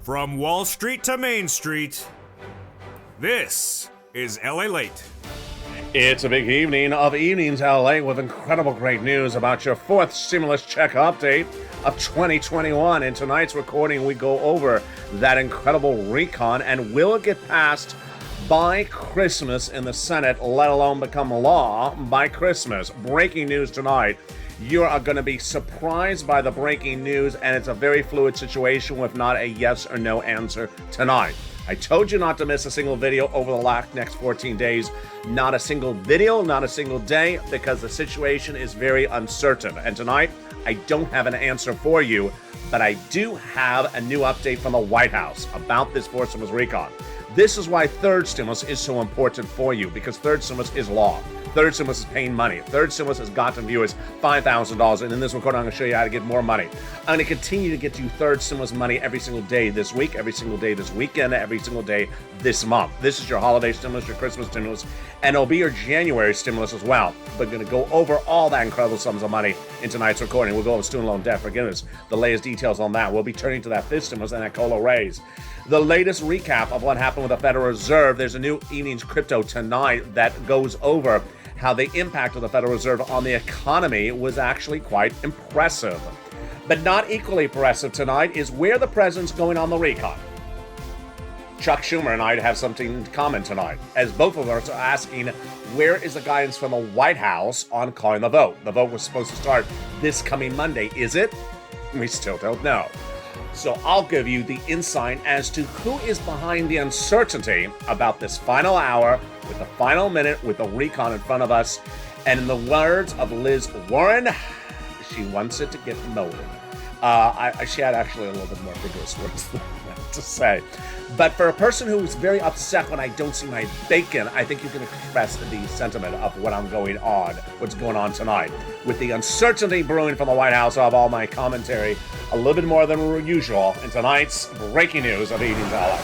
From Wall Street to Main Street, this is LALATE. It's a big evening of Evenings LA with incredible great news about your fourth stimulus check update of 2021. In tonight's recording, we go over that incredible recon and will it get passed by Christmas in the Senate, let alone become law by Christmas. Breaking news tonight. You are going to be surprised by the breaking news, and it's a very fluid situation with not a yes or no answer tonight. I told you not to miss a single video over the next 14 days. Not a single video, not a single day, because the situation is very uncertain. And tonight, I don't have an answer for you, but I do have a new update from the White House about this fourth stimulus recon. This is why third stimulus is so important for you, because third stimulus is law. Third stimulus is paying money. Third stimulus has gotten viewers $5,000. And in this recording, I'm going to show you how to get more money. I'm going to continue to get you third stimulus money every single day this week, every single day this weekend, every single day this month. This is your holiday stimulus, your Christmas stimulus, and it'll be your January stimulus as well. We're going to go over all that incredible sums of money in tonight's recording. We'll go over student loan debt forgiveness, the latest details on that. We'll be turning to that fifth stimulus and that COLA raise. The latest recap of what happened with the Federal Reserve. There's a new evening's crypto tonight that goes over how the impact of the Federal Reserve on the economy was actually quite impressive. But not equally impressive tonight is where the president's going on the recon. Chuck Schumer and I have something in common tonight, as both of us are asking, where is the guidance from the White House on calling the vote? The vote was supposed to start this coming Monday. Is it? We still don't know. So I'll give you the insight as to who is behind the uncertainty about this final hour, with the final minute, with the recon in front of us. And in the words of Liz Warren, she wants it to get molded. She had actually a little bit more vigorous words than that to say. But for a person who's very upset when I don't see my bacon, I think you can express the sentiment of what's going on tonight. With the uncertainty brewing from the White House, of all my commentary a little bit more than usual in tonight's breaking news of Evenings LA.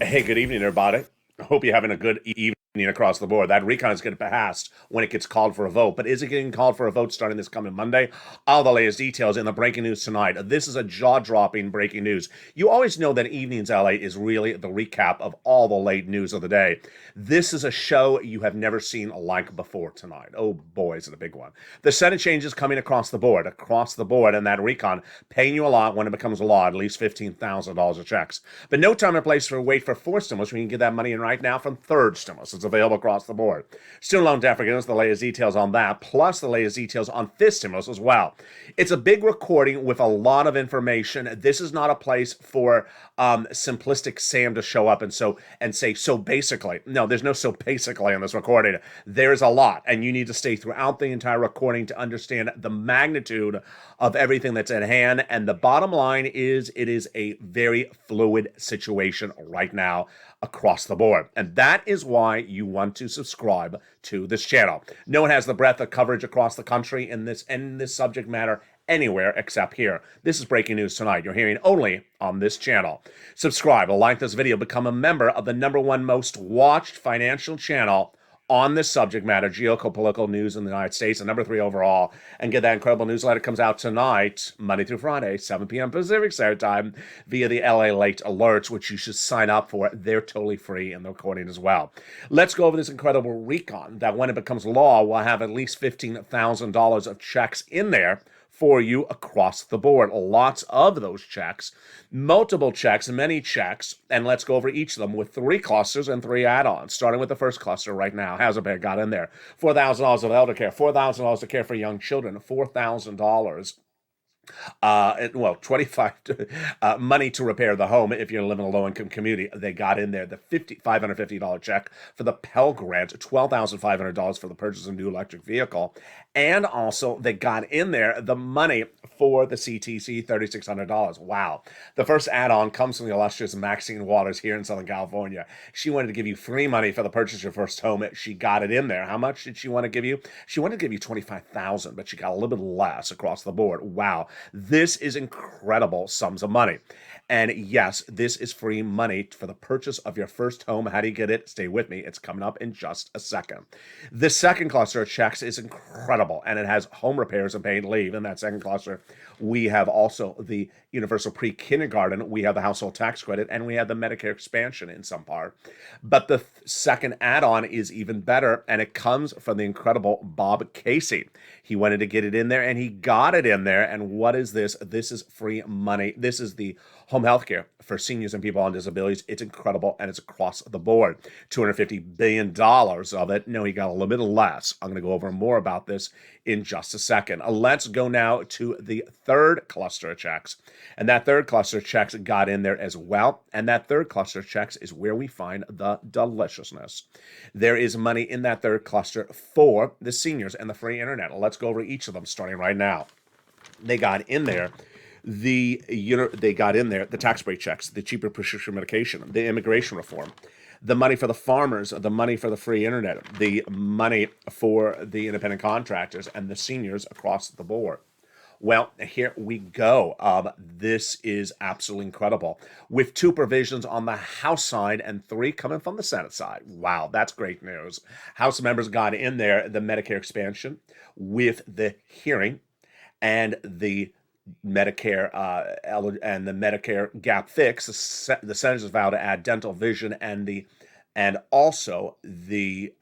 Hey, good evening, everybody. I hope you're having a good evening across the board. That recon is going to pass when it gets called for a vote. But is it getting called for a vote starting this coming Monday? All the latest details in the breaking news tonight. This is a jaw-dropping breaking news. You always know that Evenings LA is really the recap of all the late news of the day. This is a show you have never seen like before tonight. Oh boy, is it a big one. The Senate changes coming across the board, and that recon paying you a lot when it becomes law, at least $15,000 of checks. But no time or place for wait for fourth stimulus. We can get that money in right now from third stimulus. It's available across the board. Student loan debt forgiveness, the latest details on that, plus the latest details on fifth stimulus as well. It's a big recording with a lot of information. This is not a place for simplistic Sam to show up and say so basically. No, there's no so basically in this recording. There's a lot, and you need to stay throughout the entire recording to understand the magnitude of everything that's at hand. And the bottom line is it is a very fluid situation right now across the board. And that is why you want to subscribe to this channel. No one has the breadth of coverage across the country in this subject matter anywhere except here. This is breaking news tonight. You're hearing only on this channel. Subscribe, like this video, become a member of the #1 most watched financial channel on this subject matter, geopolitical news in the United States, and #3 overall, and get that incredible newsletter. It comes out tonight, Monday through Friday, 7 p.m. Pacific Standard Time, via the LALATE alerts, which you should sign up for. They're totally free in the recording as well. Let's go over this incredible recon that when it becomes law, will have at least $15,000 of checks in there for you across the board. Lots of those checks, multiple checks, many checks, and let's go over each of them with 3 clusters and 3 add-ons, starting with the first cluster right now. How's it got in there? $4,000 of elder care, $4,000 to care for young children, $4,000 Well, 25 money to repair the home if you're living in a low-income community. They got in there the $550 check for the Pell Grant, $12,500 for the purchase of a new electric vehicle, and also they got in there the money for the CTC, $3,600. Wow. The first add-on comes from the illustrious Maxine Waters here in Southern California. She wanted to give you free money for the purchase of your first home. She got it in there. How much did she want to give you? She wanted to give you $25,000, but she got a little bit less across the board. Wow. This is incredible sums of money. And yes, this is free money for the purchase of your first home. How do you get it? Stay with me. It's coming up in just a second. The second cluster of checks is incredible, and it has home repairs and paid leave. In that second cluster, we have also the universal pre-kindergarten, we have the household tax credit, and we have the Medicare expansion in some part. But the second add-on is even better, and it comes from the incredible Bob Casey. He wanted to get it in there, and he got it in there. And what is this? This is free money. This is the home health care for seniors and people on disabilities. It's incredible, and it's across the board. $250 billion of it. No, he got a little bit less. I'm going to go over more about this in just a second. Let's go now to the third cluster of checks. And that third cluster of checks got in there as well. And that third cluster of checks is where we find the deliciousness. There is money in that third cluster for the seniors and the free internet. Let's go over each of them starting right now. They got in there the tax break checks, the cheaper prescription medication, the immigration reform, the money for the farmers, the money for the free internet, the money for the independent contractors and the seniors across the board. Well, here we go. This is absolutely incredible. With 2 provisions on the House side and 3 coming from the Senate side. Wow, that's great news. House members got in there the Medicare expansion with the hearing and the Medicare and the Medicare gap fix. The senators vowed to add dental, vision, and also the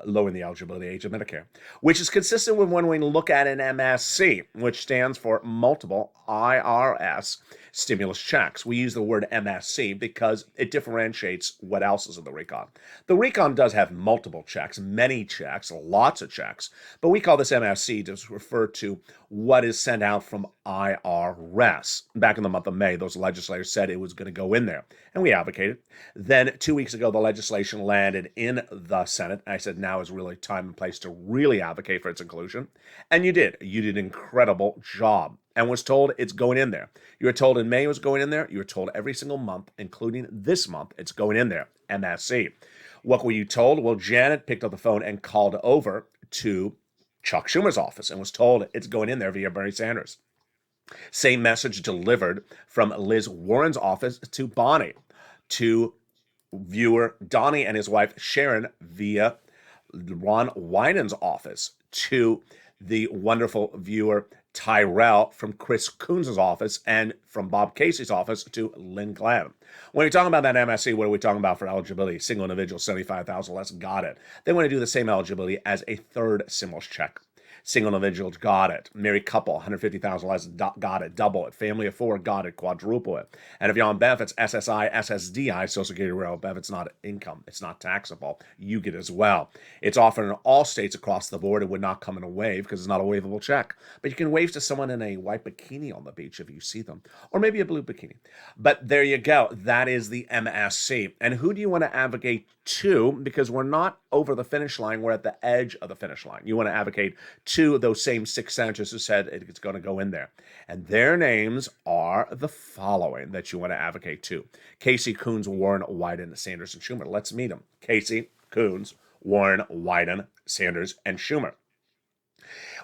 lowering the eligibility age of Medicare, which is consistent with when we look at an MSC, which stands for multiple IRS stimulus checks. We use the word MSC because it differentiates what else is in the recon. The recon does have multiple checks, many checks, lots of checks, but we call this MSC to refer to what is sent out from IRS. Back in the month of May, those legislators said it was going to go in there, and we advocated. Then 2 weeks ago, the legislation landed in the Senate. I said now is really time and place to really advocate for its inclusion, and you did. You did an incredible job. And was told it's going in there. You were told in May it was going in there. You were told every single month, including this month, it's going in there. MSC. What were you told? Well, Janet picked up the phone and called over to Chuck Schumer's office and was told it's going in there via Bernie Sanders. Same message delivered from Liz Warren's office to Bonnie, to viewer Donnie and his wife Sharon via Ron Wyden's office, to the wonderful viewer Tyrell from Chris Coons' office, and from Bob Casey's office to Lynn Glenn. When we talk about that MSC, what are we talking about for eligibility? Single individual, $75,000 less, got it. They want to do the same eligibility as a third stimulus check. Single individuals, got it. Married couple, $150,000 less, got it. Double it. Family of 4, got it. Quadruple it. And if you're on benefits, SSI, SSDI, Social Security Railroad benefits, not income. It's not taxable. You get as well. It's offered in all states across the board. It would not come in a wave because it's not a waivable check. But you can wave to someone in a white bikini on the beach if you see them, or maybe a blue bikini. But there you go. That is the MSC. And who do you want to advocate to? Because we're not over the finish line. We're at the edge of the finish line. You want to advocate to those same 6 senators who said it's going to go in there. And their names are the following that you want to advocate to: Casey, Coons, Warren, Wyden, Sanders, and Schumer. Let's meet them. Casey, Coons, Warren, Wyden, Sanders, and Schumer.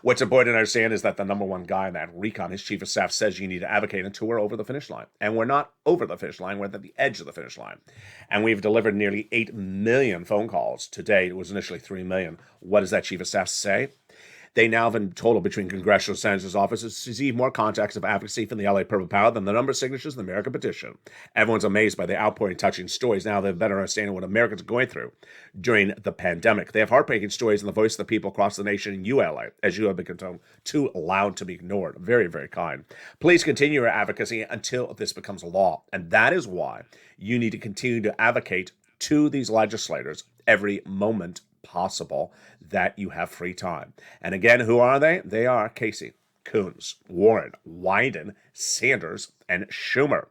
What's important to understand is that the number one guy in that recon, his chief of staff, says you need to advocate until we're over the finish line. And we're not over the finish line. We're at the edge of the finish line. And we've delivered nearly 8 million phone calls to date. It was initially 3 million. What does that chief of staff say? They now have in total between congressional senators' offices received more contacts of advocacy from the LA Purple Power than the number of signatures in the American petition. Everyone's amazed by the outpouring touching stories. Now they have better understanding what Americans are going through during the pandemic. They have heartbreaking stories in the voice of the people across the nation in ULA, as you have become too loud to be ignored. Very, very kind. Please continue your advocacy until this becomes law. And that is why you need to continue to advocate to these legislators every moment possible that you have free time. And again, who are they? They are Casey, Coons, Warren, Wyden, Sanders, and Schumer.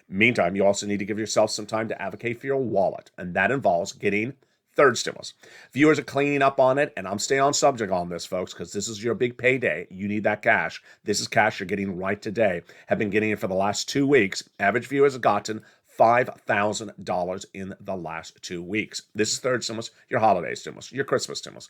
Meantime, you also need to give yourself some time to advocate for your wallet, and that involves getting third stimulus. Viewers are cleaning up on it, and I'm staying on subject on this, folks, because this is your big payday. You need that cash. This is cash you're getting right today. Have been getting it for the last 2 weeks. Average viewers have gotten $5,000 in the last 2 weeks. This is third stimulus, your holiday stimulus, your Christmas stimulus.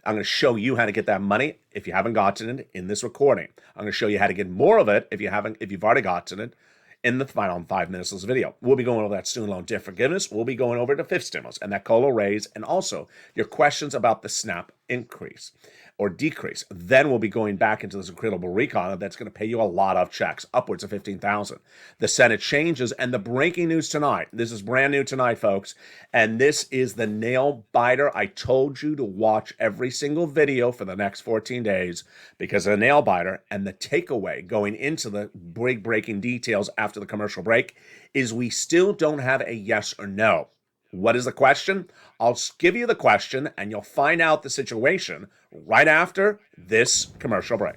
I'm going to show you how to get that money if you haven't gotten it in this recording. I'm going to show you how to get more of it if you've already gotten it in the final 5 minutes of this video. We'll be going over that student loan debt forgiveness. We'll be going over the fifth stimulus and that COLA raise, and also your questions about the SNAP increase or decrease. Then we'll be going back into this incredible recon that's going to pay you a lot of checks, upwards of $15,000. The Senate changes, and the breaking news tonight. This is brand new tonight, folks, and this is the nail biter. I told you to watch every single video for the next 14 days because of the nail biter, and the takeaway going into the breaking details after the commercial break is we still don't have a yes or no. What is the question? I'll give you the question, and you'll find out the situation right after this commercial break.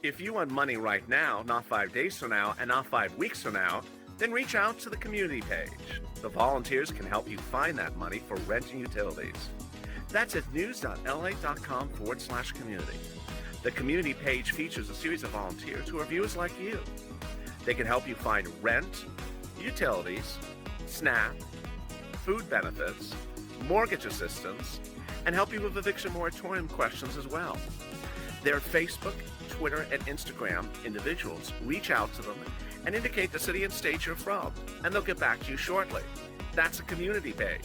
If you want money right now, not 5 days from now, and not 5 weeks from now, then reach out to the community page. The volunteers can help you find that money for rent and utilities. That's at news.lalate.com/community. The community page features a series of volunteers who are viewers like you. They can help you find rent, utilities, SNAP, food benefits, mortgage assistance, and help you with eviction moratorium questions as well. Their Facebook, Twitter, and Instagram individuals reach out to them and indicate the city and state you're from, and they'll get back to you shortly. That's a community page.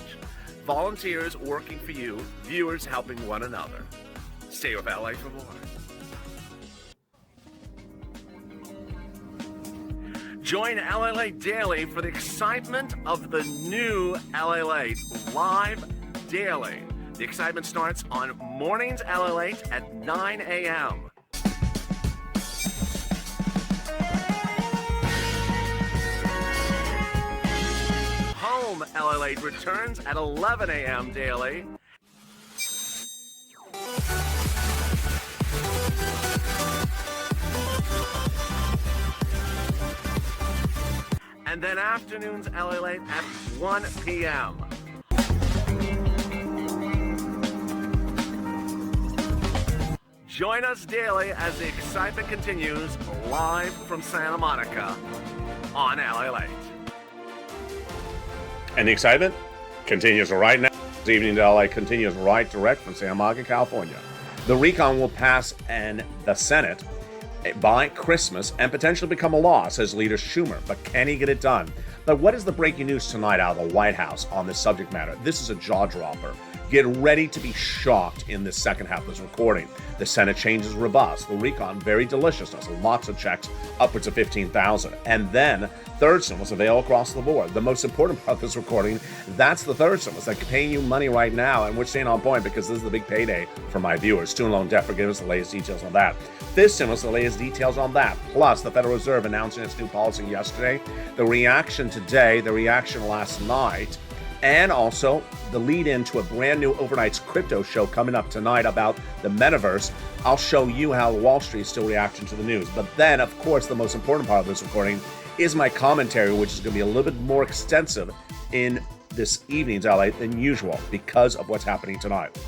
Volunteers working for you, viewers helping one another. Stay with LA for more. Join LALATE daily for the excitement of the new LALATE live daily. The excitement starts on mornings LALATE at 9 a.m. Home LALATE returns at 11 a.m. daily. And then afternoons LALATE at 1 p.m. Join us daily as the excitement continues live from Santa Monica on LALATE. And the excitement continues right now. This evening to LA continues right direct from Santa Monica, California. The recon will pass in the Senate by Christmas and potentially become a law, says Leader Schumer. But can he get it done? But what is the breaking news tonight out of the White House on this subject matter? This is a jaw-dropper. Get ready to be shocked in this second half of this recording. The Senate change is robust. The recon, very delicious. There's lots of checks, upwards of 15,000. And then third stimulus available across the board. The most important part of this recording, that's the third stimulus. They're paying you money right now, and we're staying on point because this is the big payday for my viewers. Student loan debt forgiveness, the latest details on that. Fifth stimulus, the latest details on that. Plus, the Federal Reserve announcing its new policy yesterday. The reaction today, the reaction last night, and also the lead in to a brand new overnight crypto show coming up tonight about the metaverse. I'll show you how Wall Street is still reacting to the news. But then, of course, the most important part of this recording is my commentary, which is going to be a little bit more extensive in this evening's LA than usual because of what's happening tonight.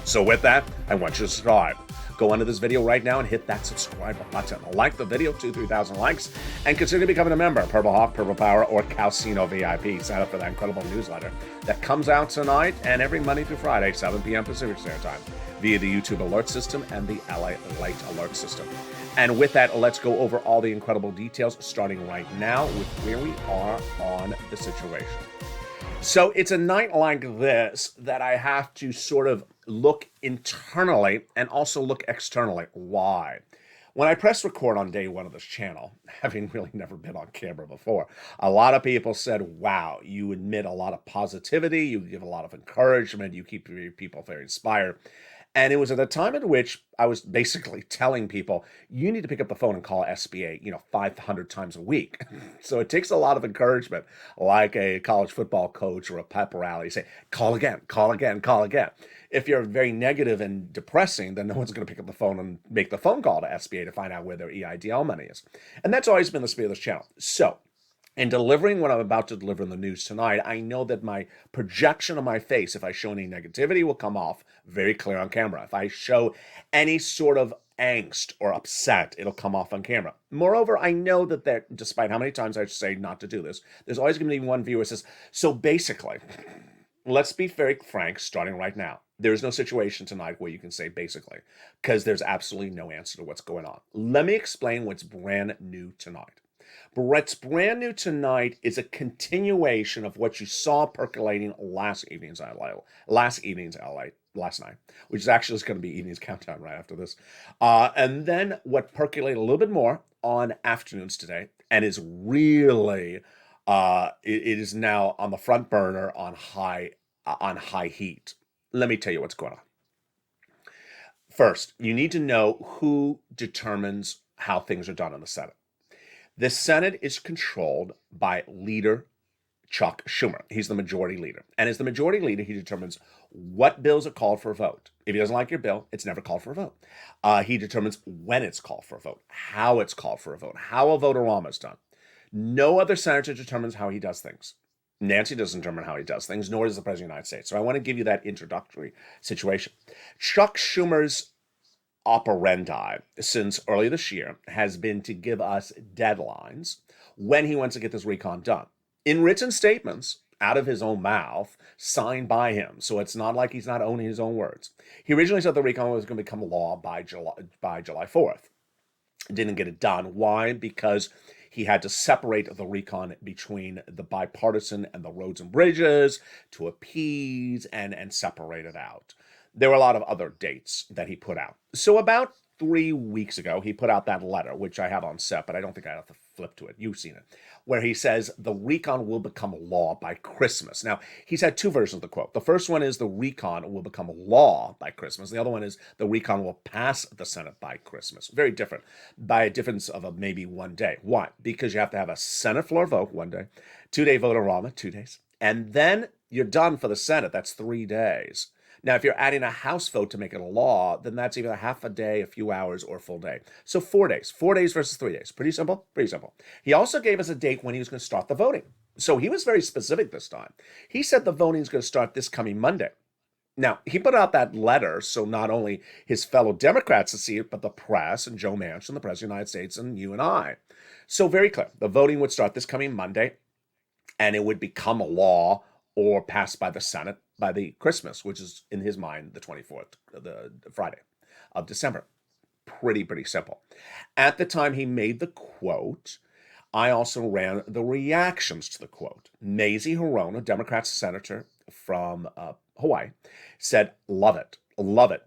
So with that, I want you to subscribe. Go under this video right now and hit that subscribe button. Like the video, 2,000-3,000 likes, and consider becoming a member of Purple Hawk, Purple Power, or Calcino VIP. Sign up for that incredible newsletter that comes out tonight and every Monday through Friday, 7 p.m. Pacific Standard Time, via the YouTube alert system and the LALATE alert system. And with that, let's go over all the incredible details, starting right now with where we are on the situation. So it's a night like this that I have to sort of look internally and also look externally. Why? When I pressed record on day one of this channel, having really never been on camera before, a lot of people said, wow, you admit a lot of positivity, you give a lot of encouragement, you keep people very inspired. And it was at a time at which I was basically telling people, you need to pick up the phone and call SBA, 500 times a week. So it takes a lot of encouragement, like a college football coach or a pep rally, say, call again, call again, call again. If you're very negative and depressing, then no one's going to pick up the phone and make the phone call to SBA to find out where their EIDL money is. And that's always been the spirit of this channel. So in delivering what I'm about to deliver in the news tonight, I know that my projection on my face, if I show any negativity, will come off very clear on camera. If I show any sort of angst or upset, it'll come off on camera. Moreover, I know that despite how many times I say not to do this, there's always going to be one viewer who says, so basically, let's be very frank, starting right now. There's no situation tonight where you can say basically, because there's absolutely no answer to what's going on. Let me explain what's brand new tonight. What's brand new tonight is a continuation of what you saw percolating last night, which is actually going to be evening's countdown right after this. And then what percolated a little bit more on afternoons today, and is really, it is now on the front burner on high heat. Let me tell you what's going on. First, you need to know who determines how things are done in the Senate. The Senate is controlled by Leader Chuck Schumer. He's the majority leader. And as the majority leader, he determines what bills are called for a vote. If he doesn't like your bill, it's never called for a vote. He determines when it's called for a vote, how it's called for a vote, how a vote-a-rama is done. No other senator determines how he does things. Nancy doesn't determine how he does things, nor does the President of the United States. So I want to give you that introductory situation. Chuck Schumer's operandi since early this year has been to give us deadlines when he wants to get this recon done in written statements out of his own mouth, signed by him. So it's not like he's not owning his own words. He originally said the recon was going to become law by July 4th. Didn't get it done. Why? Because he had to separate the recon between the bipartisan and the roads and bridges to appease and separate it out. There were a lot of other dates that he put out. So about 3 weeks ago, he put out that letter, which I have on set, but I don't think I have to flip to it. You've seen it, where he says the recon will become law by Christmas. Now, he's had two versions of the quote. The first one is the recon will become law by Christmas. The other one is the recon will pass the Senate by Christmas. Very different, by a difference of maybe 1 day. Why? Because you have to have a Senate floor vote 1 day, 2-day vote-a-rama, 2 days, and then you're done for the Senate. That's 3 days. Now, if you're adding a House vote to make it a law, then that's either half a day, a few hours, or a full day. So 4 days. 4 days versus 3 days. Pretty simple? Pretty simple. He also gave us a date when he was going to start the voting. So he was very specific this time. He said the voting is going to start this coming Monday. Now, he put out that letter so not only his fellow Democrats to see it, but the press and Joe Manchin, the President of the United States, and you and I. So very clear. The voting would start this coming Monday, and it would become a law or passed by the Senate by the Christmas, which is in his mind the 24th, the Friday of December. Pretty simple. At the time he made the quote, I also ran the reactions to the quote. Mazie Hirono, a Democrat senator from Hawaii, said, love it,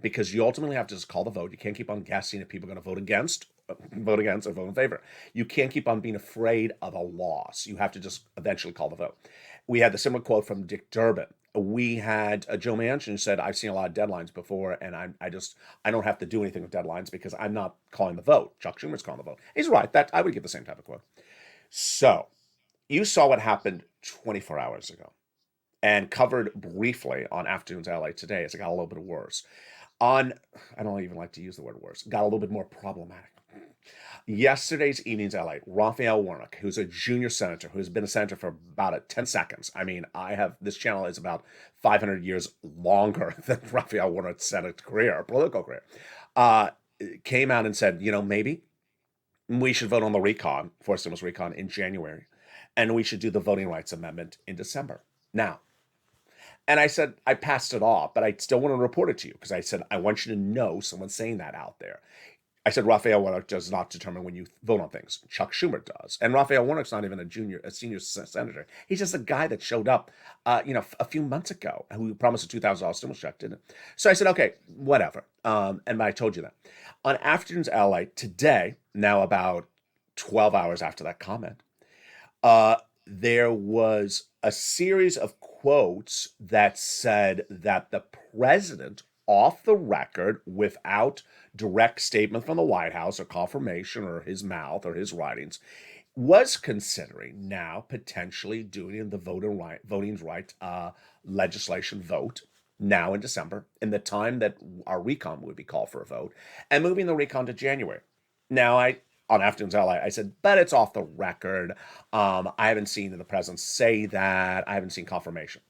because you ultimately have to just call the vote. You can't keep on guessing if people are going to vote against or vote in favor. You can't keep on being afraid of a loss. You have to just eventually call the vote. We had the similar quote from Dick Durbin. We had Joe Manchin who said, I've seen a lot of deadlines before, and I don't have to do anything with deadlines because I'm not calling the vote. Chuck Schumer's calling the vote. He's right. That I would give the same type of quote. So you saw what happened 24 hours ago and covered briefly on Afternoons LA today as it got a little bit worse. I don't even like to use the word worse. Got a little bit more problematic. Yesterday's Evenings LA, Raphael Warnock, who's a junior senator, who's been a senator for about 10 seconds. I mean, this channel is about 500 years longer than Raphael Warnock's Senate career, political career, came out and said, maybe we should vote on the recon, forced stimulus recon in January, and we should do the Voting Rights Amendment in December. Now, and I said, I passed it off, but I still want to report it to you because I said, I want you to know someone's saying that out there. I said Raphael Warnock does not determine when you vote on things. Chuck Schumer does. And Raphael Warnock's not even a senior senator. He's just a guy that showed up, a few months ago who promised a $2,000 stimulus check, didn't it? So I said, okay, whatever. And I told you that. On Afternoons LA today, now about 12 hours after that comment, there was a series of quotes that said that the president off the record without direct statement from the White House or confirmation or his mouth or his writings, was considering now potentially doing the voting right legislation vote now in December, in the time that our recon would be called for a vote, and moving the recon to January. Now, on Afternoons LA, I said, but it's off the record. I haven't seen the president say that. I haven't seen confirmation.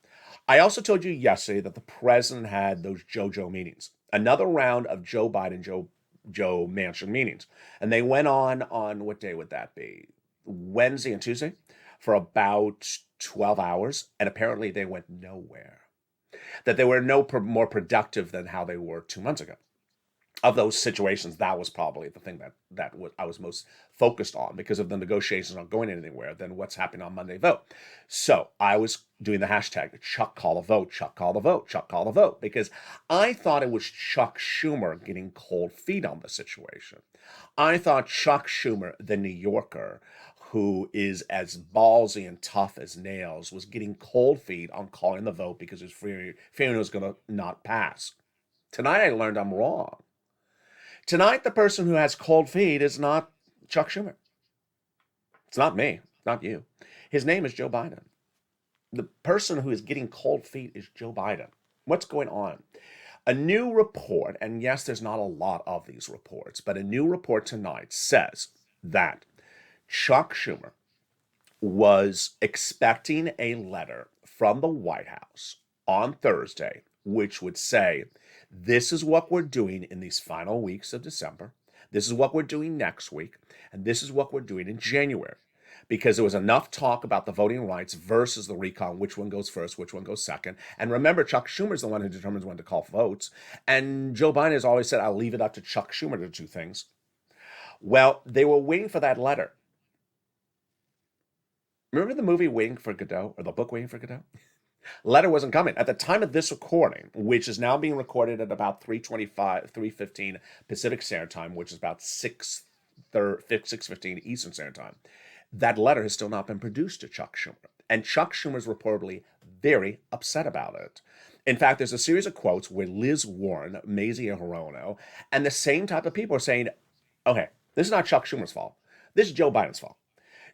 I also told you yesterday that the president had those JoJo meetings, another round of Joe Biden, Joe Manchin meetings, and they went on what day would that be? Wednesday and Tuesday, for about 12 hours, and apparently they went nowhere. That they were more productive than how they were 2 months ago. Of those situations, that was probably the thing that I was most focused on, because of the negotiations not going anywhere than what's happening on Monday vote. So I was doing the hashtag Chuck call the vote, Chuck call the vote, Chuck call the vote, because I thought it was Chuck Schumer getting cold feet on the situation. I thought Chuck Schumer, the New Yorker, who is as ballsy and tough as nails, was getting cold feet on calling the vote because his fearing it was going to not pass. Tonight I learned I'm wrong. Tonight the person who has cold feet is not Chuck Schumer. It's not me, not you. His name is Joe Biden. The person who is getting cold feet is Joe Biden. What's going on? A new report, and yes, there's not a lot of these reports, but a new report tonight says that Chuck Schumer was expecting a letter from the White House on Thursday, which would say, this is what we're doing in these final weeks of December. This is what we're doing next week. And this is what we're doing in January. Because there was enough talk about the voting rights versus the recon, which one goes first, which one goes second. And remember, Chuck Schumer's the one who determines when to call votes. And Joe Biden has always said, I'll leave it up to Chuck Schumer to do things. Well, they were waiting for that letter. Remember the movie Waiting for Godot, or the book Waiting for Godot? Letter wasn't coming. At the time of this recording, which is now being recorded at about 3:15 Pacific Standard Time, which is about 6:15 Eastern Standard Time, that letter has still not been produced to Chuck Schumer. And Chuck Schumer is reportedly very upset about it. In fact, there's a series of quotes where Liz Warren, Mazie Hirono, and the same type of people are saying, okay, this is not Chuck Schumer's fault. This is Joe Biden's fault.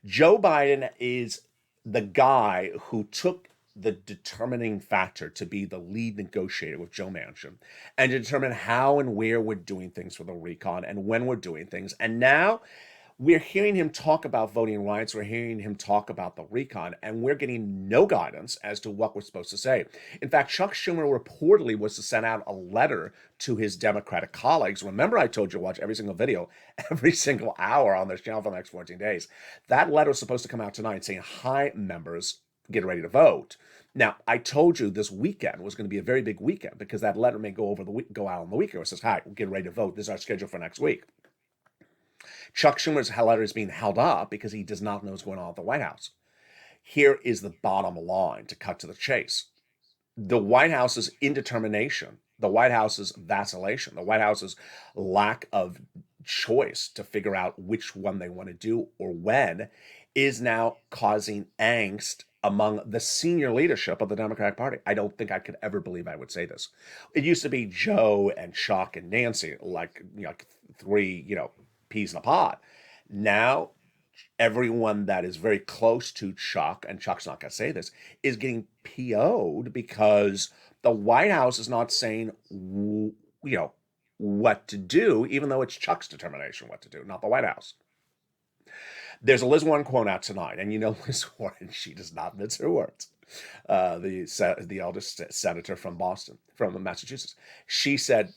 Joe Biden is the guy who took the determining factor to be the lead negotiator with Joe Manchin and to determine how and where we're doing things for the recon and when we're doing things. And now we're hearing him talk about voting rights. We're hearing him talk about the recon, and we're getting no guidance as to what we're supposed to say. In fact, Chuck Schumer reportedly was to send out a letter to his Democratic colleagues. Remember, I told you to watch every single video, every single hour on this channel for the next 14 days. That letter was supposed to come out tonight saying, hi, members, get ready to vote. Now, I told you this weekend was going to be a very big weekend because that letter may go out on the weekend. It says, hi, we're getting ready to vote. This is our schedule for next week. Chuck Schumer's letter is being held up because he does not know what's going on at the White House. Here is the bottom line, to cut to the chase. The White House's indetermination, the White House's vacillation, the White House's lack of choice to figure out which one they want to do or when is now causing angst among the senior leadership of the Democratic Party. I don't think I could ever believe I would say this. It used to be Joe and Chuck and Nancy, like three, peas in a pod. Now, everyone that is very close to Chuck, and Chuck's not going to say this, is getting PO'd because the White House is not saying, what to do, even though it's Chuck's determination what to do, not the White House. There's a Liz Warren quote out tonight, and Liz Warren, she does not mince her words. The eldest senator from Massachusetts. She said,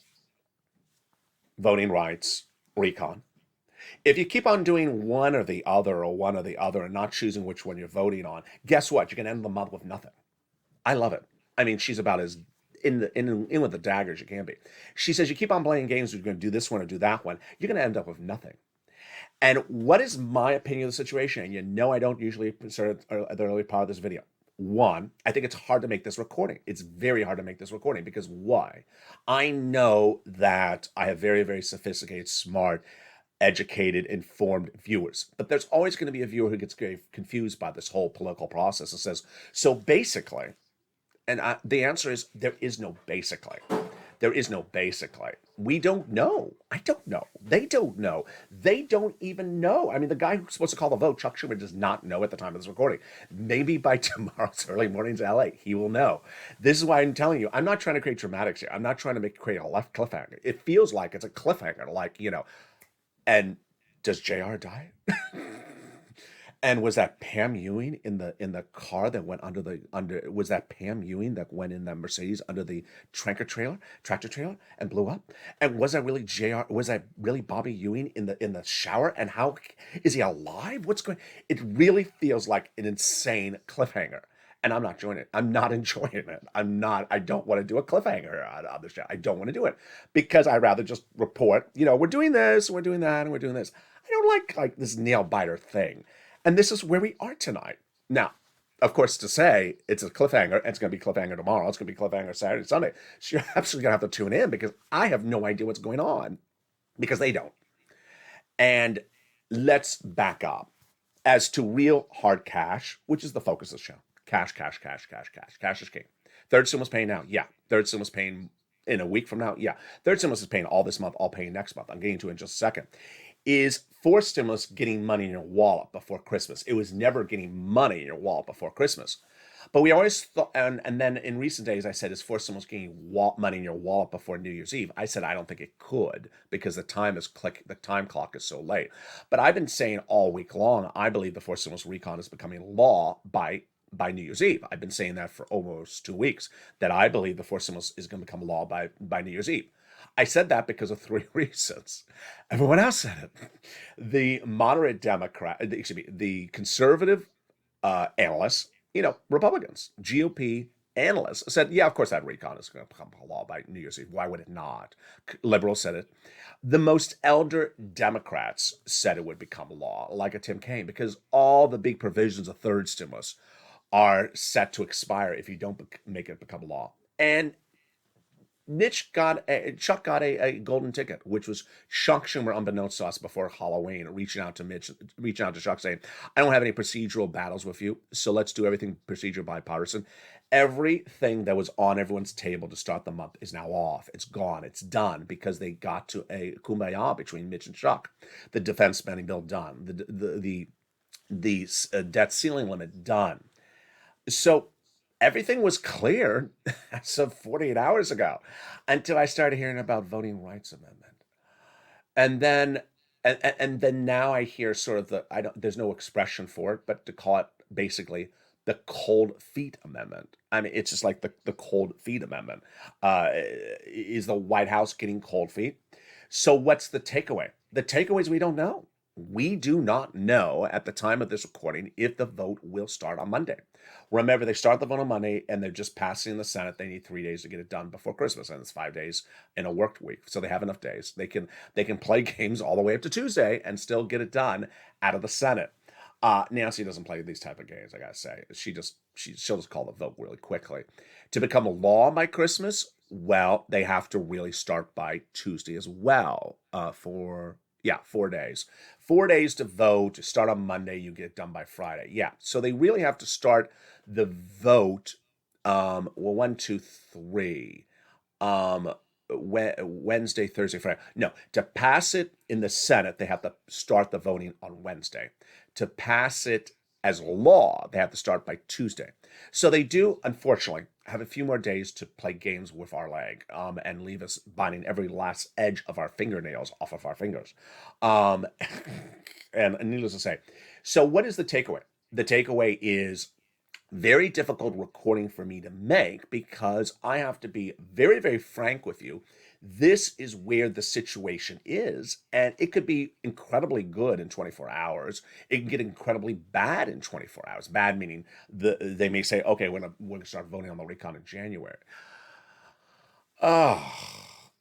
voting rights, recon. If you keep on doing one or the other and not choosing which one you're voting on, guess what? You're going to end the month with nothing. I love it. I mean, she's about as in with the dagger as you can be. She says, you keep on playing games, you're going to do this one or do that one, you're going to end up with nothing. And what is my opinion of the situation? And I don't usually start at the early part of this video. One, I think it's hard to make this recording. It's very hard to make this recording because why? I know that I have very, very sophisticated, smart, educated, informed viewers. But there's always going to be a viewer who gets confused by this whole political process and says, so basically, and the answer is there is no basically. There is no basically. We don't know. I don't know. They don't know. They don't even know. I mean, the guy who's supposed to call the vote, Chuck Schumer, does not know at the time of this recording. Maybe by tomorrow's early morning to LA, he will know. This is why I'm telling you, I'm not trying to create dramatics here. I'm not trying to create a left cliffhanger. It feels like it's a cliffhanger, like, and does JR die? And was that Pam Ewing in the car that went under was that Pam Ewing that went in that Mercedes under the tractor trailer and blew up? And was that really was that really Bobby Ewing in the shower? And how is he alive? What's going? It really feels like an insane cliffhanger. And I'm not enjoying it. I'm not enjoying it. I don't want to do a cliffhanger on the show. I don't want to do it because I'd rather just report, we're doing this, we're doing that, and we're doing this. I don't like this nail biter thing. And this is where we are tonight. Now, of course, to say it's a cliffhanger, it's going to be cliffhanger tomorrow, it's going to be cliffhanger Saturday, Sunday. So you're absolutely going to have to tune in because I have no idea what's going on because they don't. And let's back up. As to real hard cash, which is the focus of the show. Cash, cash, cash, cash, cash. Cash is king. Third stimulus paying now. Yeah. Third stimulus paying in a week from now. Yeah. Third stimulus is paying all this month, all paying next month. I'm getting to it in just a second. Is fourth stimulus getting money in your wallet before Christmas? It was never getting money in your wallet before Christmas. But we always thought, and then in recent days, I said, is fourth stimulus getting money in your wallet before New Year's Eve? I said, I don't think it could because the time clock is so late. But I've been saying all week long, I believe the fourth stimulus recon is becoming law by New Year's Eve. I've been saying that for almost 2 weeks, that I believe the fourth stimulus is going to become law by New Year's Eve. I said that because of 3 reasons. Everyone else said it. The moderate the conservative analysts, Republicans, GOP analysts said, yeah, of course that recon is going to become law by New Year's Eve. Why would it not? Liberals said it. The most elder Democrats said it would become law, like a Tim Kaine, because all the big provisions of third stimulus are set to expire if you don't make it become law. And Chuck got a golden ticket, which was Chuck Schumer, unbeknownst to us before Halloween, reaching out to Chuck saying, I don't have any procedural battles with you, so let's do everything procedure bipartisan. Everything that was on everyone's table to start the month is now off. It's gone. It's done because they got to a kumbaya between Mitch and Chuck. The defense spending bill done. The debt ceiling limit done. So everything was clear as of 48 hours ago until I started hearing about voting rights amendment. And then now I hear sort of there's no expression for it, but to call it basically the cold feet amendment. I mean, it's just like the cold feet amendment. Is the White House getting cold feet? So what's the takeaway? The takeaway is we don't know. We do not know at the time of this recording if the vote will start on Monday. Remember, they start the vote on Monday and they're just passing in the Senate. They need 3 days to get it done before Christmas, and it's 5 days in a work week. So they have enough days. They can play games all the way up to Tuesday and still get it done out of the Senate. Nancy doesn't play these type of games, I gotta say. She'll just call the vote really quickly. To become a law by Christmas, well, they have to really start by Tuesday as well, for 4 days. 4 days to vote. To start on Monday, you get it done by Friday. Yeah, so they really have to start the vote, 1, 2, 3, Wednesday, Thursday, Friday. No, to pass it in the Senate, they have to start the voting on Wednesday. To pass it as law, they have to start by Tuesday. So they do, unfortunately, have a few more days to play games with our leg, and leave us biting every last edge of our fingernails off of our fingers. And needless to say. So what is the takeaway? The takeaway is very difficult recording for me to make because I have to be very, very frank with you. This is where the situation is, and it could be incredibly good in 24 hours. It can get incredibly bad in 24 hours. Bad meaning they may say, okay, we're gonna start voting on the recon in January. Oh,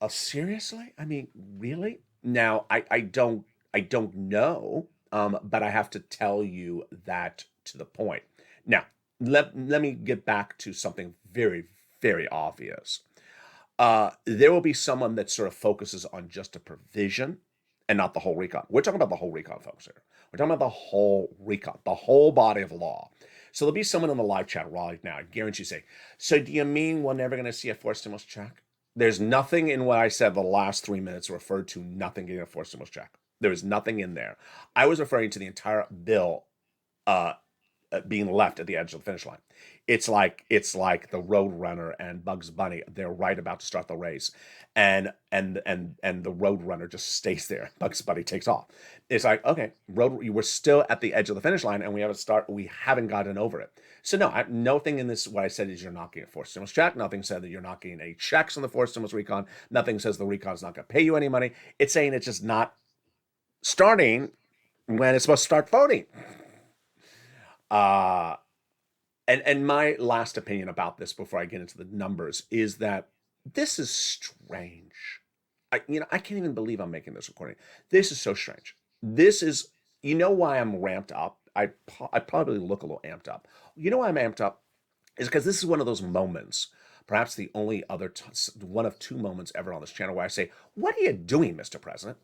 seriously? I mean, really? Now, I don't know, but I have to tell you that to the point. Now, let me get back to something very, very obvious. There will be someone that sort of focuses on just a provision and not the whole recon. We're talking about the whole recon, folks, here. We're talking about the whole recon, the whole body of law. So there'll be someone in the live chat right now, I guarantee you, say, so do you mean we're never going to see a fourth stimulus check? There's nothing in what I said the last 3 minutes referred to nothing getting a forced stimulus check. There is nothing in there. I was referring to the entire bill uh, being left at the edge of the finish line. It's like the Road Runner and Bugs Bunny. They're right about to start the race, and the Road Runner just stays there. Bugs Bunny takes off. It's like, okay, we're still at the edge of the finish line, and we haven't gotten over it. So no, nothing in this what I said is you're not getting a forced stimulus check. Nothing said that you're not getting any checks on the forced stimulus recon. Nothing says the recon's not going to pay you any money. It's saying it's just not starting when it's supposed to start voting. And my last opinion about this before I get into the numbers is that this is strange. I can't even believe I'm making this recording. This is so strange. This is, why I'm ramped up. I probably look a little amped up. You know why I'm amped up is because this is one of those moments, perhaps the only other one of two moments ever on this channel where I say, "What are you doing, Mr. President?"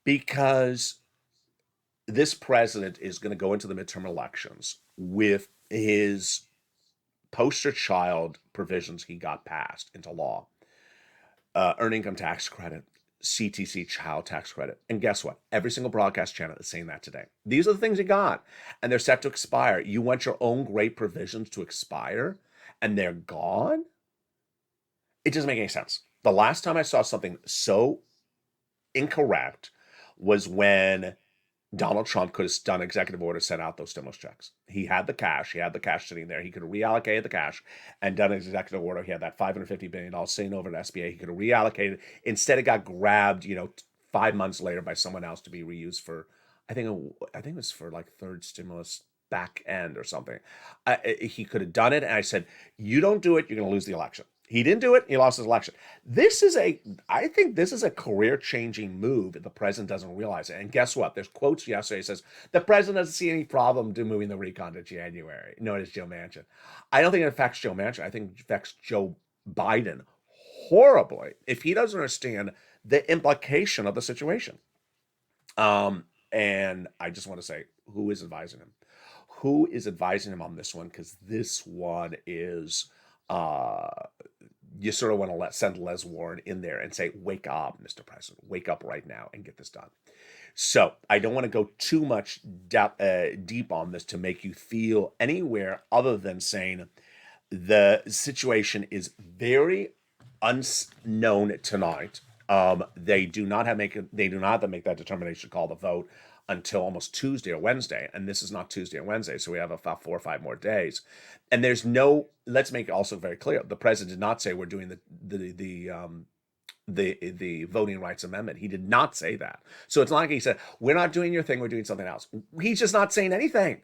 Because this president is going to go into the midterm elections with his poster child provisions he got passed into law. Earned income tax credit, CTC child tax credit. And guess what? Every single broadcast channel is saying that today. These are the things he got, and they're set to expire. You want your own great provisions to expire, and they're gone? It doesn't make any sense. The last time I saw something so incorrect was when Donald Trump could have done executive order, sent out those stimulus checks. He had the cash sitting there. He could have reallocated the cash and done an executive order. He had that $550 billion sitting over at SBA. He could have reallocated. Instead, it got grabbed, 5 months later by someone else to be reused for, I think it was for like third stimulus back end or something. He could have done it. And I said, you don't do it, you're going to lose the election. He didn't do it. He lost his election. I think this is a career-changing move if the president doesn't realize it. And guess what? There's quotes yesterday that says, the president doesn't see any problem to moving the recon to January. No, it is Joe Manchin. I don't think it affects Joe Manchin. I think it affects Joe Biden horribly if he doesn't understand the implication of the situation. And I just want to say, who is advising him? Who is advising him on this one? Because this one is... you sort of want to send Les Warren in there and say, wake up, Mr. President, wake up right now and get this done. So I don't want to go too much deep on this to make you feel anywhere other than saying the situation is very unknown tonight. They do not have to make that determination to call the vote until almost Tuesday or Wednesday, and this is not Tuesday or Wednesday, so we have about 4 or 5 more days. And there's no. Let's make it also very clear: the president did not say we're doing the voting rights amendment. He did not say that. So it's not like he said we're not doing your thing, we're doing something else. He's just not saying anything.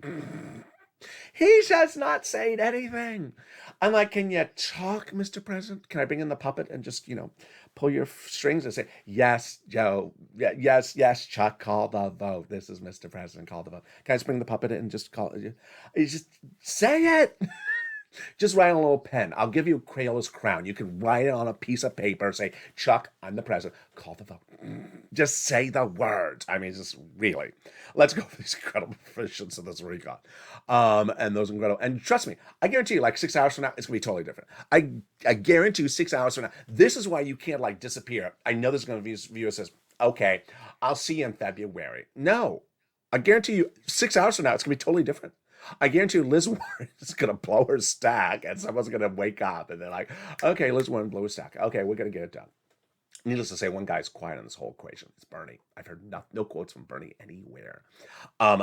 He's just not saying anything. I'm like, can you talk, Mr. President? Can I bring in the puppet and just, pull your strings and say, yes, Joe, yes, Chuck, call the vote. This is Mr. President, call the vote. Can I just bring the puppet in and just call it? You just say it. Just write on a little pen. I'll give you Crayola's crown. You can write it on a piece of paper. Say, Chuck, I'm the president. Call the vote. Just say the words. I mean, just really. Let's go for these incredible provisions of this recon. And those incredible. And trust me, I guarantee you, like 6 hours from now, it's going to be totally different. I guarantee you 6 hours from now. This is why you can't, disappear. I know this is going to be viewers says, okay, I'll see you in February. No. I guarantee you 6 hours from now, it's going to be totally different. I guarantee you Liz Warren is going to blow her stack and someone's going to wake up and they're like, okay, Liz Warren blew her stack. Okay, we're going to get it done. Needless to say, one guy's quiet on this whole equation. It's Bernie. I've heard no quotes from Bernie anywhere, or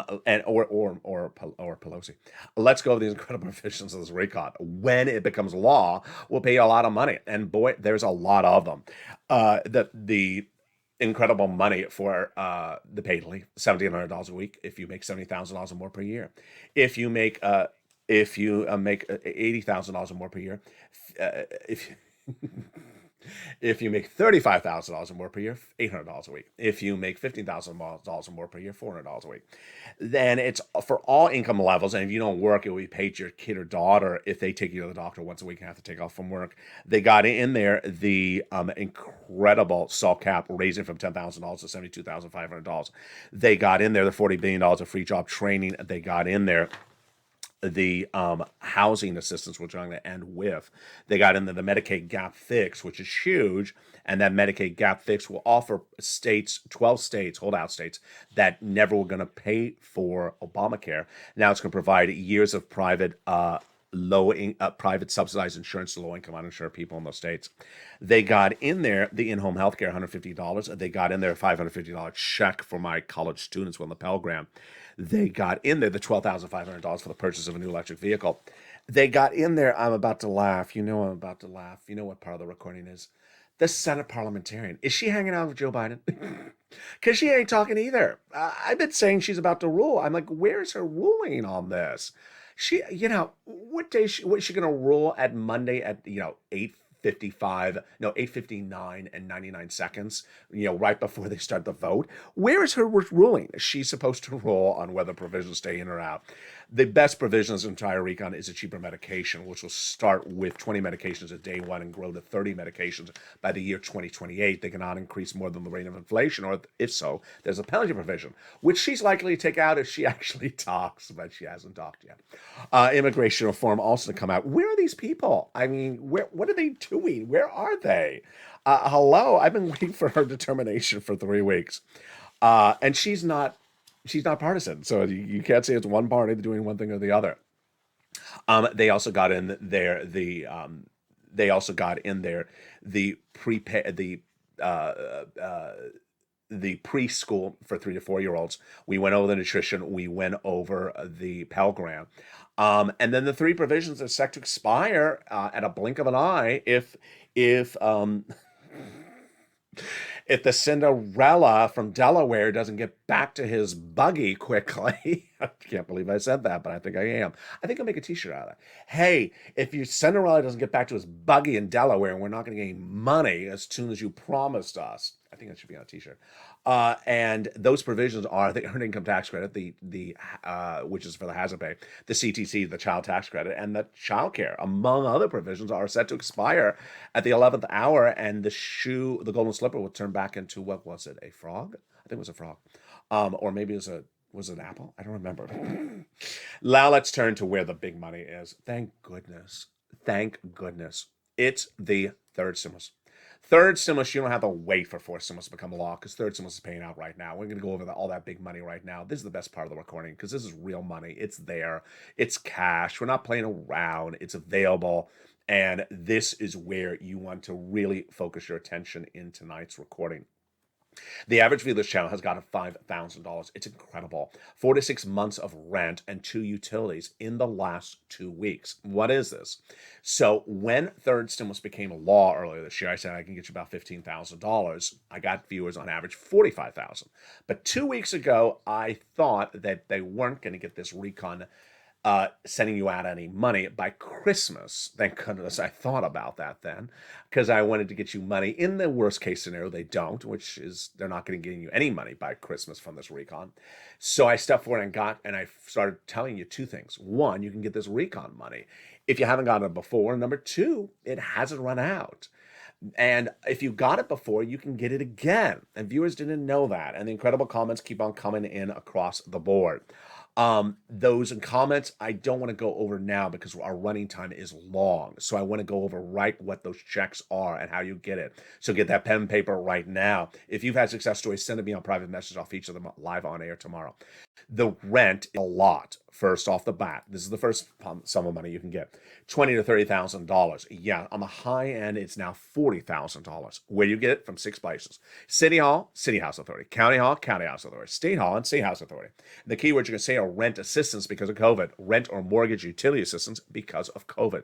Pelosi. Let's go over these incredible provisions of this recon. When it becomes law, we'll pay you a lot of money, and boy, there's a lot of them. The incredible money for the paid leave, $1,700 a week if you make $70,000 or more per year. If you make $80,000 or more per year, if you make $35,000 or more per year, $800 a week. If you make $15,000 or more per year, $400 a week. Then it's for all income levels, and if you don't work, it will be paid to your kid or daughter if they take you to the doctor once a week and have to take off from work. They got in there the incredible SALT cap raising from $10,000 to $72,500. They got in there the $40 billion of free job training. They got in there the housing assistance, which I'm going to end with. They got into the Medicaid gap fix, which is huge. And that Medicaid gap fix will offer states, 12 states, holdout states, that never were going to pay for Obamacare. Now it's going to provide years of private private subsidized insurance to low-income uninsured people in those states. They got in there the in-home health care, $150. They got in there a $550 check for my college students on the Pell Grant. They got in there the $12,500 for the purchase of a new electric vehicle. They got in there, I'm about to laugh. You know I'm about to laugh. You know what part of the recording is? The Senate parliamentarian. Is she hanging out with Joe Biden? Because she ain't talking either. I've been saying she's about to rule. I'm like, where's her ruling on this? She, what day was she going to rule at Monday at, 8:59 and 99 seconds, right before they start the vote? Where is her ruling? Is she supposed to rule on whether provisions stay in or out? The best provision of this entire recon is a cheaper medication, which will start with 20 medications at day one and grow to 30 medications by the year 2028. They cannot increase more than the rate of inflation, or if so, there's a penalty provision, which she's likely to take out if she actually talks, but she hasn't talked yet. Immigration reform also to come out. Where are these people? I mean, what are they doing? Where are they? Hello, I've been waiting for her determination for 3 weeks. And she's not partisan, so you can't say it's one party doing one thing or the other. They also got in there the preschool for 3 to 4 year olds. We went over the nutrition. We went over the Pell Grant. And then the 3 provisions are set to expire at a blink of an eye if the Cinderella from Delaware doesn't get back to his buggy quickly. I can't believe I said that, but I think I am. I think I'll make a t-shirt out of that. Hey, if your Cinderella doesn't get back to his buggy in Delaware and we're not going to get any money as soon as you promised us, I think that should be on a t-shirt. And those provisions are the earned income tax credit, which is for the hazard pay, the CTC, the child tax credit, and the child care, among other provisions, are set to expire at the 11th hour. And the golden slipper will turn back into, what was it, a frog? I think it was a frog. Or maybe it was it an apple? I don't remember. Now let's turn to where the big money is. Thank goodness. It's the third stimulus. Third stimulus, you don't have to wait for fourth stimulus to become a law, because third stimulus is paying out right now. We're going to go over all that big money right now. This is the best part of the recording, because this is real money. It's there. It's cash. We're not playing around. It's available. And this is where you want to really focus your attention in tonight's recording. The average view of this channel has gotten $5,000. It's incredible. 4 to 6 months of rent and 2 utilities in the last 2 weeks. What is this? So when third stimulus became a law earlier this year, I said I can get you about $15,000. I got viewers on average $45,000. But 2 weeks ago, I thought that they weren't going to get this recon sending you out any money by Christmas. Thank goodness I thought about that then, because I wanted to get you money. In the worst case scenario, they don't, which is they're not going to get you any money by Christmas from this recon. So I stepped forward and I started telling you 2 things. 1, you can get this recon money if you haven't gotten it before. Number 2, it hasn't run out. And if you got it before, you can get it again. And viewers didn't know that. And the incredible comments keep on coming in across the board. Those comments I don't want to go over now because our running time is long. So I want to go over what those checks are and how you get it. So get that pen and paper right now. If you've had success stories, send it me on private message. I'll feature them live on air tomorrow. The rent is a lot. First off the bat, this is the first sum of money you can get, $20,000 to $30,000. Yeah, on the high end, it's now $40,000. Where you get it? From 6 places: City Hall, City House Authority; County Hall, County House Authority; State Hall, and State House Authority. And the keywords you're going to say are rent assistance because of COVID, rent or mortgage utility assistance because of COVID.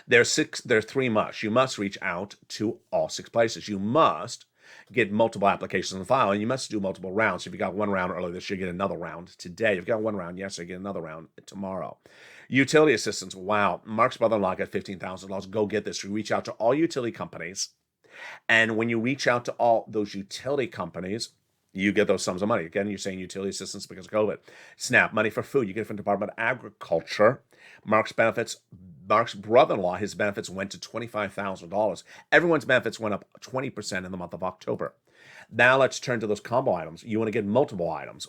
There are 3 musts. You must reach out to all 6 places. You must get multiple applications in the file, and you must do multiple rounds. If you got 1 round earlier this year, get another round today. If you got 1 round yesterday, get another round tomorrow. Utility assistance. Wow. Mark's brother-in-law got $15,000. Go get this. You reach out to all utility companies, and when you reach out to all those utility companies, you get those sums of money. Again, you're saying utility assistance because of COVID. SNAP, money for food. You get it from the Department of Agriculture. Mark's brother-in-law, his benefits went to $25,000. Everyone's benefits went up 20% in the month of October. Now let's turn to those combo items. You want to get multiple items.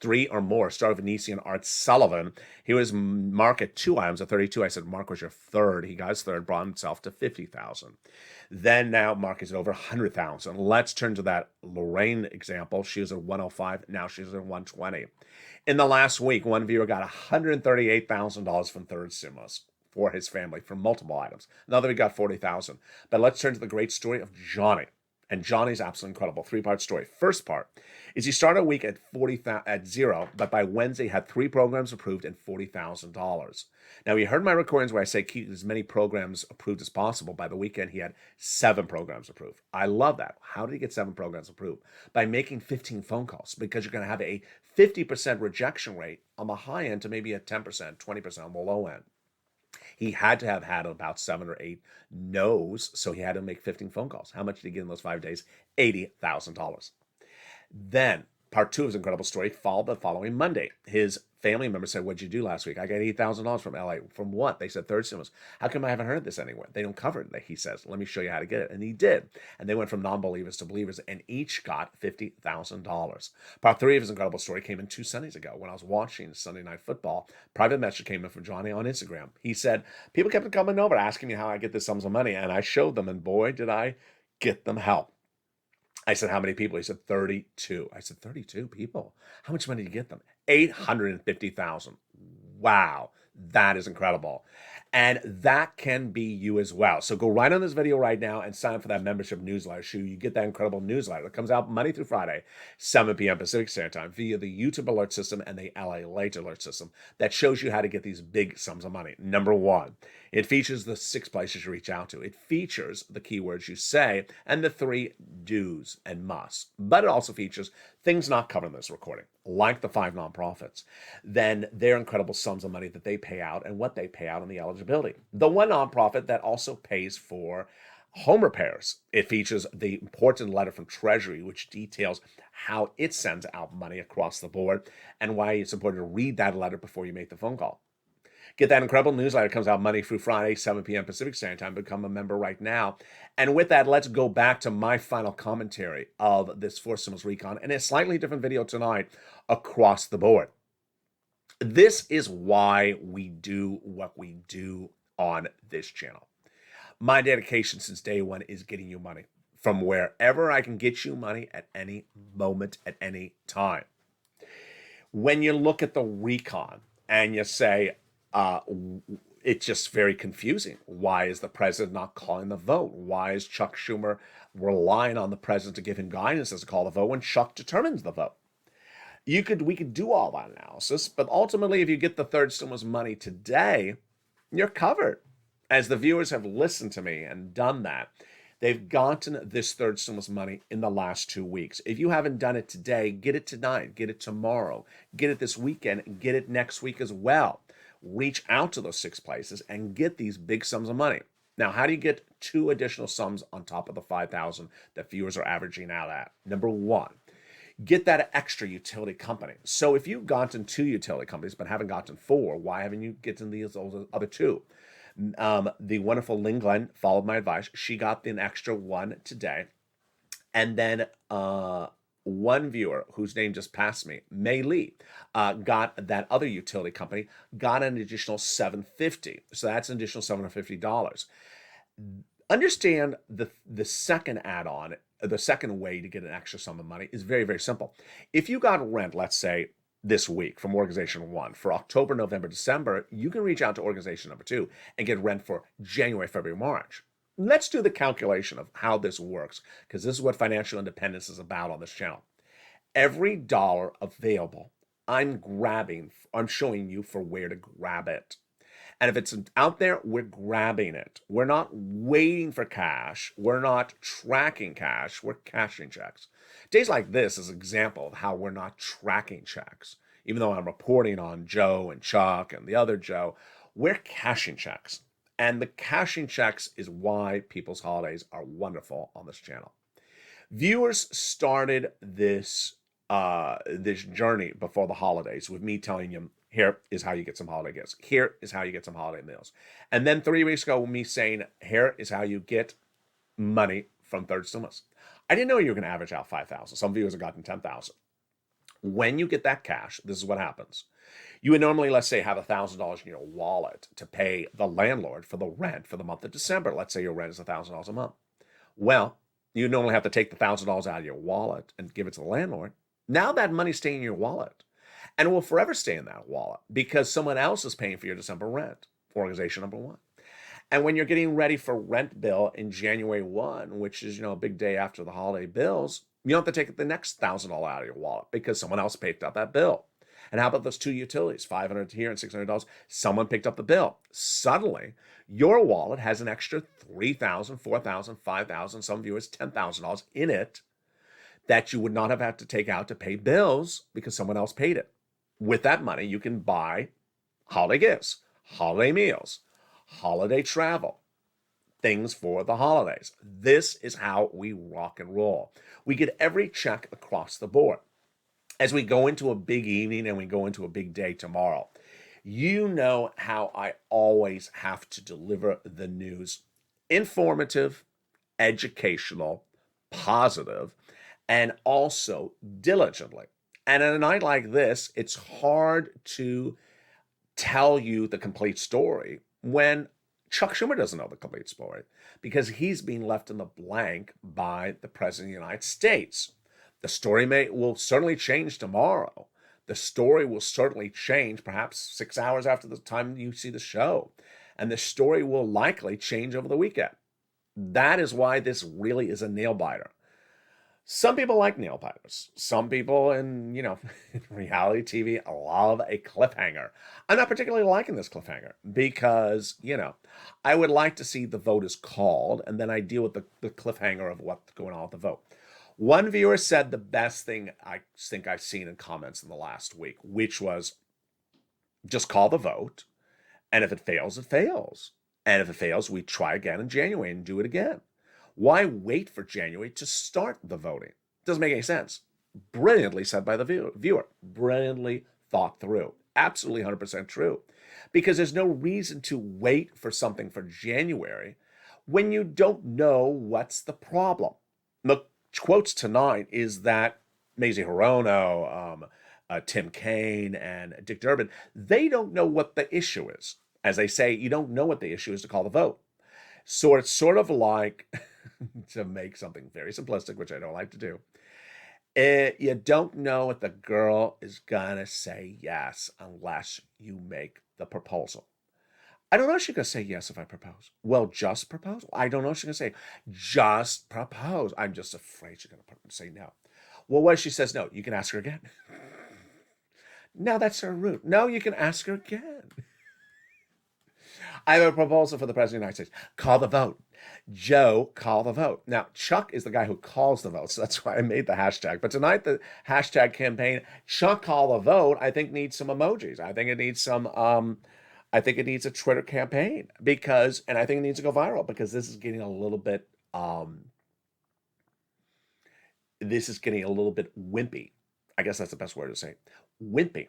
3 or more. Started with Venetian Art Sullivan. He was Mark at 2 items at 32. I said, Mark was your third. He got his third, brought himself to 50,000. Then now Mark is at over 100,000. Let's turn to that Lorraine example. She was at 105. Now she's at 120. In the last week, one viewer got $138,000 from third stimulus for his family from multiple items. Another we got 40,000. But let's turn to the great story of Johnny. And Johnny's absolutely incredible. 3-part story. First part is he started a week at at 0, but by Wednesday had 3 programs approved and $40,000. Now, you heard my recordings where I say keep as many programs approved as possible. By the weekend, he had 7 programs approved. I love that. How did he get 7 programs approved? By making 15 phone calls, because you're going to have a 50% rejection rate on the high end to maybe a 10%, 20% on the low end. He had to have had about 7 or 8 no's, so he had to make 15 phone calls. How much did he get in those 5 days? $80,000. Then, part 2 of his incredible story followed the following Monday. His family member said, what'd you do last week? I got $8,000 from LA. From what? They said third stimulus. How come I haven't heard this anywhere? They don't cover it, he says. Let me show you how to get it. And he did. And they went from non-believers to believers, and each got $50,000. Part 3 of his incredible story came in 2 Sundays ago when I was watching Sunday Night Football. Private message came in from Johnny on Instagram. He said, people kept coming over asking me how I get this sums of money, and I showed them, and boy, did I get them help. I said, how many people? He said, 32. I said, 32 people? How much money did you get them? 850,000. Wow, that is incredible. And that can be you as well. So go right on this video right now and sign up for that membership newsletter. So you get that incredible newsletter that comes out Monday through Friday, 7 p.m. Pacific Standard Time via the YouTube alert system and the LALATE alert system that shows you how to get these big sums of money. Number 1, it features the 6 places you reach out to. It features the keywords you say and the 3 do's and musts. But it also features things not covered in this recording, like the 5 nonprofits, then their incredible sums of money that they pay out and what they pay out on the eligibility. The one nonprofit that also pays for home repairs. It features the important letter from Treasury, which details how it sends out money across the board and why it's important to read that letter before you make the phone call. Get that incredible newsletter. It comes out Monday through Friday, 7 p.m. Pacific Standard Time. Become a member right now. And with that, let's go back to my final commentary of this fourth stimulus recon and a slightly different video tonight across the board. This is why we do what we do on this channel. My dedication since day one is getting you money from wherever I can get you money at any moment, at any time. When you look at the recon and you say, it's just very confusing. Why is the president not calling the vote? Why is Chuck Schumer relying on the president to give him guidance as to call the vote when Chuck determines the vote? We could do all that analysis, but ultimately, if you get the third stimulus money today, you're covered. As the viewers have listened to me and done that, they've gotten this third stimulus money in the last 2 weeks. If you haven't done it today, get it tonight, get it tomorrow, get it this weekend, get it next week as well. Reach out to those 6 places and get these big sums of money. Now, how do you get 2 additional sums on top of the 5,000 that viewers are averaging out at? Number 1, get that extra utility company. So if you've gotten 2 utility companies but haven't gotten 4, why haven't you gotten these other 2? The wonderful Lynn Glenn followed my advice. She got an extra 1 today. And then one viewer whose name just passed me, May Lee, got that other utility company, got an additional $750. So that's an additional $750. Understand the second add-on, the second way to get an extra sum of money is very, very simple. If you got rent, let's say, this week from organization 1 for October, November, December, you can reach out to organization number 2 and get rent for January, February, March. Let's do the calculation of how this works, because this is what financial independence is about on this channel. Every dollar available, I'm showing you for where to grab it. And if it's out there, we're grabbing it. We're not waiting for cash. We're not tracking cash. We're cashing checks. Days like this is an example of how we're not tracking checks. Even though I'm reporting on Joe and Chuck and the other Joe, we're cashing checks. And the cashing checks is why people's holidays are wonderful on this channel. Viewers started this journey before the holidays with me telling them, here is how you get some holiday gifts. Here is how you get some holiday meals. And then 3 weeks ago, me saying, here is how you get money from third stimulus. I didn't know you were going to average out 5,000. Some viewers have gotten 10,000. When you get that cash, this is what happens. You would normally, let's say, have $1,000 in your wallet to pay the landlord for the rent for the month of December. Let's say your rent is $1,000 a month. Well, you normally have to take the $1,000 out of your wallet and give it to the landlord. Now that money's staying in your wallet, and it will forever stay in that wallet because someone else is paying for your December rent, organization number one. And when you're getting ready for rent bill in January 1, which is, a big day after the holiday bills, you don't have to take the next $1,000 out of your wallet because someone else picked up that bill. And how about those two utilities, $500 here and $600? Someone picked up the bill. Suddenly, your wallet has an extra $3,000, $4,000, $5,000, some viewers $10,000 in it that you would not have had to take out to pay bills because someone else paid it. With that money, you can buy holiday gifts, holiday meals, holiday travel, things for the holidays. This is how we rock and roll. We get every check across the board. As we go into a big evening and we go into a big day tomorrow, you know how I always have to deliver the news. Informative, educational, positive, and also diligently. And on a night like this, it's hard to tell you the complete story when Chuck Schumer doesn't know the complete story because he's being left in the blank by the President of the United States. The story will certainly change tomorrow. The story will certainly change perhaps 6 hours after the time you see the show. And the story will likely change over the weekend. That is why this really is a nail biter. Some people like nail biters. Some people in, in reality TV love a cliffhanger. I'm not particularly liking this cliffhanger because, I would like to see the vote is called and then I deal with the cliffhanger of what's going on with the vote. One viewer said the best thing I think I've seen in comments in the last week, which was just call the vote. And if it fails, it fails. And if it fails, we try again in January and do it again. Why wait for January to start the voting? Doesn't make any sense. Brilliantly said by the viewer. Brilliantly thought through. Absolutely 100% true. Because there's no reason to wait for something for January when you don't know what's the problem. The quotes tonight is that Mazie Hirono, Tim Kaine, and Dick Durbin, they don't know what the issue is. As they say, you don't know what the issue is to call the vote. So it's sort of like, to make something very simplistic, which I don't like to do, you don't know if the girl is gonna say yes unless you make the proposal. I don't know if she's gonna say yes if I propose. Well, just propose. I don't know if she's gonna say just propose. I'm just afraid she's gonna say no. Well, what if she says no? You can ask her again. No, that's her route. No, you can ask her again. I have a proposal for the President of the United States. Call the vote. Joe, call the vote. Now, Chuck is the guy who calls the vote, so that's why I made the hashtag. But tonight, the hashtag campaign, Chuck call the vote, I think needs some emojis. I think it needs some, I think it needs a Twitter campaign and I think it needs to go viral because this is getting a little bit, wimpy. I guess that's the best word to say. Wimpy.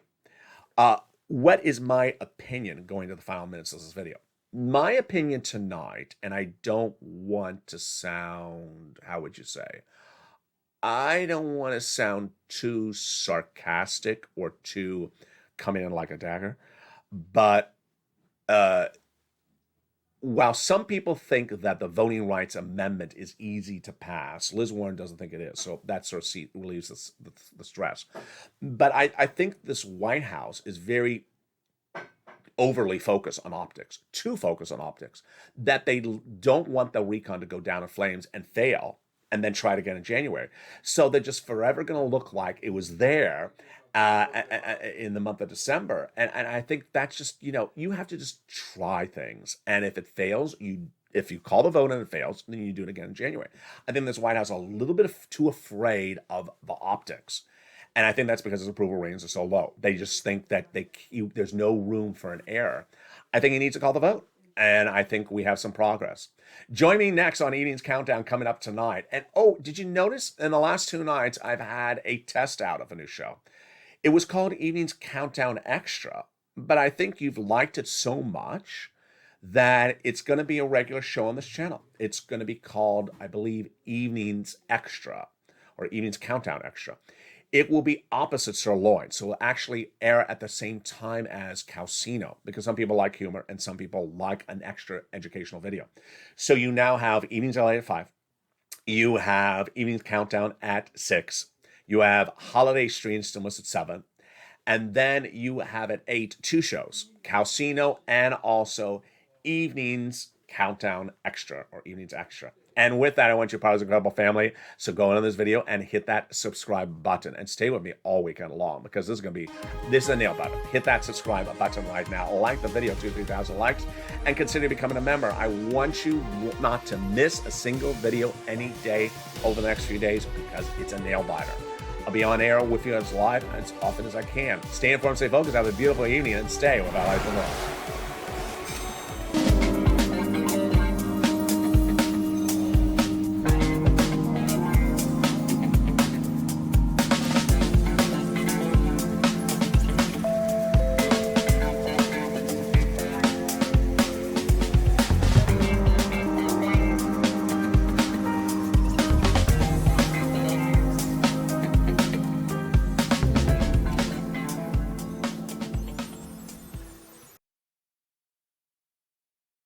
What is my opinion going to the final minutes of this video? My opinion tonight, and I don't want to sound, how would you say? I don't want to sound too sarcastic or too coming in like a dagger, but while some people think that the Voting Rights Amendment is easy to pass, Liz Warren doesn't think it is. So that sort of relieves the stress. But I think this White House is very overly focused on optics, too focused on optics, that they don't want the recon to go down in flames and fail and then try it again in January. So they're just forever going to look like it was there in the month of December. And I think that's just, you have to just try things. And if it fails, if you call the vote and it fails, then you do it again in January. I think this White House is a little bit too afraid of the optics. And I think that's because his approval ratings are so low. They just think that there's no room for an error. I think he needs to call the vote. And I think we have some progress. Join me next on Evening's Countdown coming up tonight. And did you notice in the last 2 nights, I've had a test out of a new show. It was called Evening's Countdown Extra, but I think you've liked it so much that it's going to be a regular show on this channel. It's going to be called, I believe, Evening's Extra or Evening's Countdown Extra. It will be opposite sirloin, so it will actually air at the same time as Calcino, because some people like humor and some people like an extra educational video. So you now have Evenings LA at 5. You have Evenings Countdown at 6. You have Holiday Stream Stimulus at 7. And then you have at 8 2 shows, Calcino and also Evenings Countdown Extra or Evenings Extra. And with that, I want you part of this incredible family. So go into this video and hit that subscribe button and stay with me all weekend long, because this is a nail biter. Hit that subscribe button right now. Like the video, 2,000-3,000 likes, and consider becoming a member. I want you not to miss a single video any day over the next few days, because it's a nail biter. I'll be on air with you as live as often as I can. Stay informed, stay focused, have a beautiful evening, and stay with our life and love.